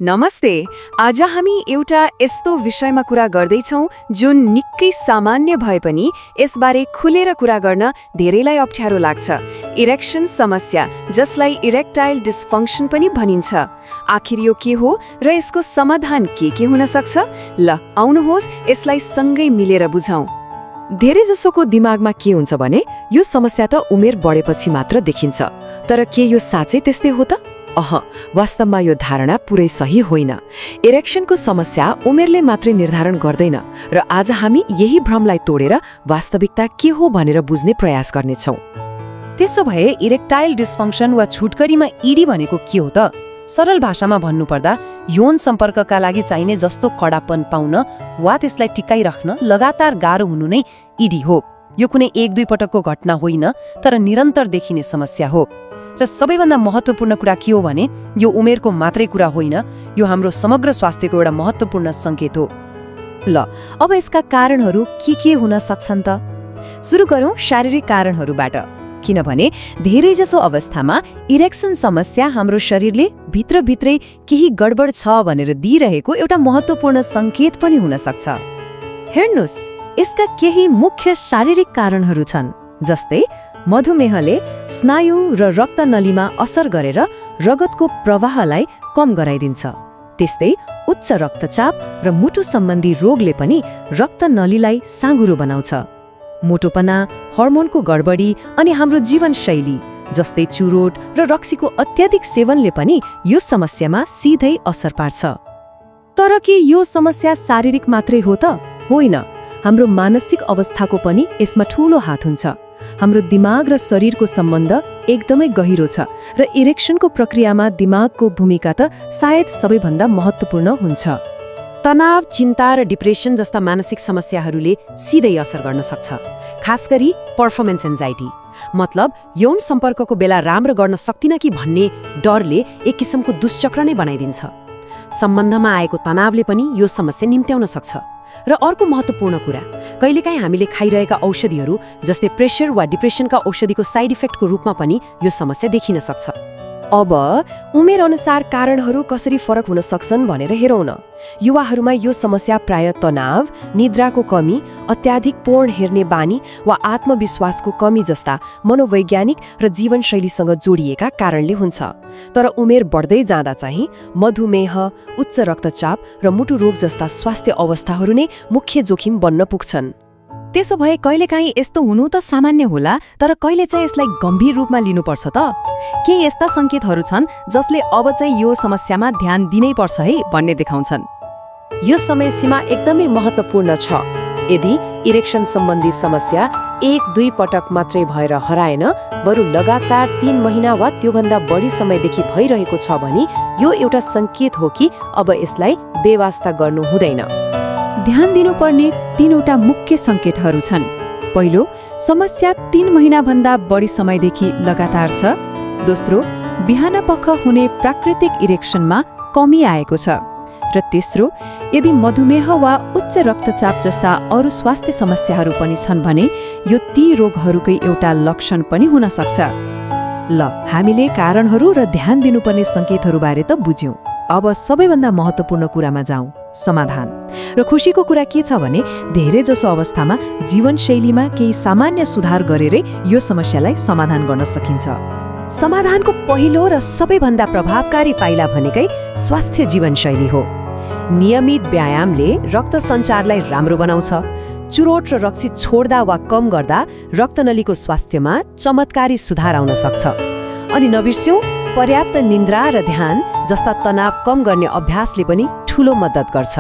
नमस्ते। आज हामी एउटा यस्तो विषयमा कुरा गर्दैछौँ जुन निकै सामान्य भए पनि यसबारे खुलेर कुरा गर्न धेरैलाई अप्ठ्यारो लाग्छ। इरेक्सन समस्या, जसलाई इरेक्टाइल डिस्फङ्क्सन पनि भनिन्छ। आखिर यो के हो र यसको समाधान के हुन सक्छ? ल आउनुहोस् यसलाई सँगै मिलेर बुझौँ। धेरै जसोको दिमागमा के हुन्छ भने यो समस्या त उमेर बढेपछि मात्र देखिन्छ। तर के यो साँच्चै त्यस्तै हो त? वास्तवमा यो धारणा पुरै सही होइन। इरेक्सनको समस्या उमेरले मात्रै निर्धारण गर्दैन र आज हामी यही भ्रमलाई तोडेर वास्तविकता के हो भनेर बुझ्ने प्रयास गर्नेछौँ। त्यसो भए इरेक्टाइल डिस्फङ्क्सन वा छुटकरीमा इडी भनेको के हो त? सरल भाषामा भन्नुपर्दा यौन सम्पर्कका लागि चाहिने जस्तो कडापन पाउन वा त्यसलाई टिकाइराख्न लगातार गाह्रो हुनु नै इडी हो। यो कुनै एक दुई पटकको घटना होइन, तर निरन्तर देखिने समस्या हो। र सबैभन्दा महत्त्वपूर्ण कुरा के हो भने यो उमेरको मात्रै कुरा होइन, यो हाम्रो समग्र स्वास्थ्यको एउटा महत्त्वपूर्ण सङ्केत हो। ल अब यसका कारणहरू के हुन सक्छन् त? सुरु गरौँ शारीरिक कारणहरूबाट। किनभने धेरैजसो अवस्थामा इरेक्सन समस्या हाम्रो शरीरले भित्रभित्रै केही गडबड छ भनेर दिइरहेको एउटा महत्त्वपूर्ण सङ्केत पनि हुन सक्छ। हेर्नुहोस्, यसका केही मुख्य शारीरिक कारणहरू छन्, जस्तै मधुमेहले स्नायु र रक्तनलीमा असर गरेर रगतको प्रवाहलाई कम गराइदिन्छ। त्यस्तै उच्च रक्तचाप र मुटु सम्बन्धी रोगले पनि रक्तनलीलाई साँघुरो बनाउँछ। मोटोपना, हर्मोनको गडबडी अनि हाम्रो जीवनशैली जस्तै चुरोट र रक्सीको अत्याधिक सेवनले पनि यो समस्यामा सिधै असर पार्छ। तर के यो समस्या शारीरिक मात्रै हो त? होइन, हाम्रो मानसिक अवस्थाको पनि यसमा ठूलो हात हुन्छ। हाम्रो दिमाग र शरीरको सम्बन्ध एकदमै गहिरो छ र इरेक्सनको प्रक्रियामा दिमागको भूमिका त सायद सबैभन्दा महत्त्वपूर्ण हुन्छ। तनाव, चिन्ता र डिप्रेसन जस्ता मानसिक समस्याहरूले सिधै असर गर्न सक्छ, खास गरी पर्फर्मेन्स एन्जाइटी। मतलब यौन सम्पर्कको बेला राम्रो गर्न सक्दिन कि भन्ने डरले एक किसिमको दुश्चक्र नै बनाइदिन्छ। सम्बन्धमा आएको तनावले पनि यो समस्या निम्त्याउन सक्छ। र अर्को महत्त्वपूर्ण कुरा, कहिलेकाहीँ हामीले खाइरहेका औषधिहरू जस्तै प्रेसर वा डिप्रेसनका औषधिको साइड इफेक्टको रूपमा पनि यो समस्या देखिन सक्छ। अब उमेर अनुसार कारणहरू कसरी फरक हुन सक्छन् भनेर हेरौँ न। युवाहरूमा यो समस्या प्राय तनाव, निद्राको कमी, अत्याधिक पोर्न हेर्ने बानी वा आत्मविश्वासको कमी जस्ता मनोवैज्ञानिक र जीवनशैलीसँग जोडिएका कारणले हुन्छ। तर उमेर बढ्दै जाँदा चाहिँ मधुमेह, उच्च रक्तचाप र मुटु रोग जस्ता स्वास्थ्य अवस्थाहरू नै मुख्य जोखिम बन्न पुग्छन्। त्यसो भए कहिलेकाहीँ यस्तो हुनु त सामान्य होला, तर कहिले चाहिँ यसलाई गम्भीर रूपमा लिनुपर्छ त? के यस्ता सङ्केतहरू छन् जसले अब चाहिँ यो समस्यामा ध्यान दिनै पर्छ है भन्ने देखाउँछन्? यो समय सीमा एकदमै महत्त्वपूर्ण छ। यदि इरेक्सन सम्बन्धी समस्या एक दुई पटक मात्रै भएर हराएन, बरु लगातार 3 महिना वा त्योभन्दा बढी समयदेखि भइरहेको छ भने यो एउटा सङ्केत हो कि अब यसलाई बेवास्ता गर्नु हुँदैन। ध्यान दिनुपर्ने 3वटा मुख्य सङ्केतहरू छन्। पहिलो, समस्या 3 महिनाभन्दा बढी समयदेखि लगातार छ। दोस्रो, बिहान पख हुने प्राकृतिक इरेक्सनमा कमी आएको छ। र तेस्रो, यदि मधुमेह वा उच्च रक्तचाप जस्ता अरू स्वास्थ्य समस्याहरू पनि छन् भने यो ती रोगहरूकै एउटा लक्षण पनि हुन सक्छ। ल हामीले कारणहरू र ध्यान दिनुपर्ने सङ्केतहरूबारे त बुझ्यौँ। अब सबैभन्दा महत्त्वपूर्ण कुरामा जाउँ, समाधान। र खुसीको कुरा के छ भने धेरैजसो अवस्थामा जीवनशैलीमा केही सामान्य सुधार गरेरै यो समस्यालाई समाधान गर्न सकिन्छ। समाधानको पहिलो र सबैभन्दा प्रभावकारी पाइला भनेकै स्वास्थ्य जीवनशैली हो। नियमित व्यायामले रक्त सञ्चारलाई राम्रो बनाउँछ। चुरोट र रक्सी छोड्दा वा कम गर्दा रक्तनलीको स्वास्थ्यमा चमत्कारी सुधार आउन सक्छ। अनि नबिर्स्यौँ, पर्याप्त निन्द्रा र ध्यान जस्ता तनाव कम गर्ने अभ्यासले पनि ठूलो मद्दत गर्छ।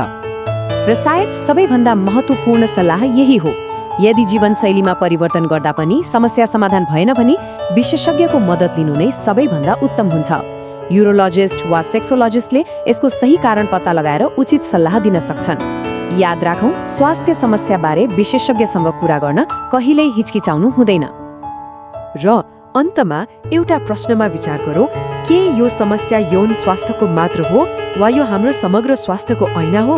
र सायद सबैभन्दा महत्त्वपूर्ण सल्लाह यही हो, यदि जीवनशैलीमा परिवर्तन गर्दा पनि समस्या समाधान भएन भने विशेषज्ञको मद्दत लिनु नै सबैभन्दा उत्तम हुन्छ। यूरोलोजिस्ट वा सेक्सोलोजिस्टले यसको सही कारण पत्ता लगाएर उचित सल्लाह दिन सक्छन्। याद राखौँ, स्वास्थ्य समस्याबारे विशेषज्ञसँग कुरा गर्न कहिल्यै हिचकिचाउनु हुँदैन। र अन्तमा एउटा प्रश्नमा विचार गरौँ, के यो समस्या यौन स्वास्थ्यको मात्र हो वा यो हाम्रो समग्र स्वास्थ्यको ऐना हो?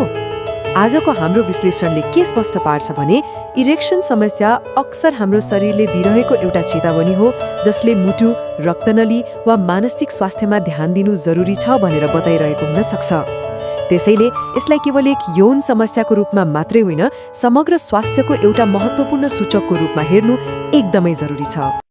आजको हाम्रो विश्लेषणले के स्पष्ट पार्छ भने इरेक्सन समस्या अक्सर हाम्रो शरीरले दिइरहेको एउटा चेतावनी हो जसले मुटु, रक्तनली वा मानसिक स्वास्थ्यमा ध्यान दिनु जरुरी छ भनेर बताइरहेको हुन सक्छ। त्यसैले यसलाई केवल एक यौन समस्याको रूपमा मात्रै होइन, समग्र स्वास्थ्यको एउटा महत्त्वपूर्ण सूचकको रूपमा हेर्नु एकदमै जरुरी छ।